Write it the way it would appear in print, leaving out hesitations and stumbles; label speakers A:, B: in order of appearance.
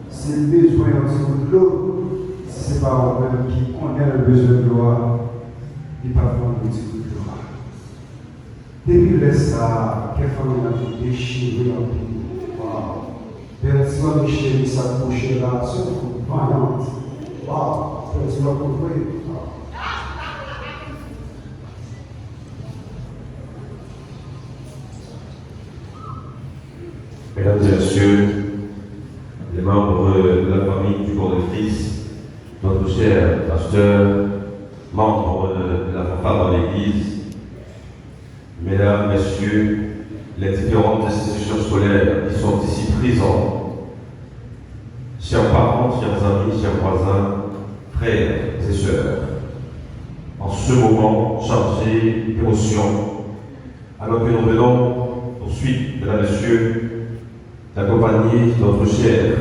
A: C'est le besoin de l'eau, si ce n'est pas eux-mêmes qui connaissent le besoin de l'eau, ils ne peuvent pas prendre le petit coup de l'eau. Depuis le ça, quelle famille a déchiré en pays. Personne ne chérit sa couche là, sauf vaillante. Waouh, personne ne compris.
B: Mesdames et messieurs, les membres de la famille du corps de Christ, notre cher pasteur, membres de la fanfare de l'Église, mesdames, messieurs, les différentes institutions scolaires qui sont ici présents, chers parents, chers amis, chers voisins, frères et sœurs, en ce moment chargé d'émotion, alors que nous venons, poursuite, mesdames et messieurs, d'accompagner notre cher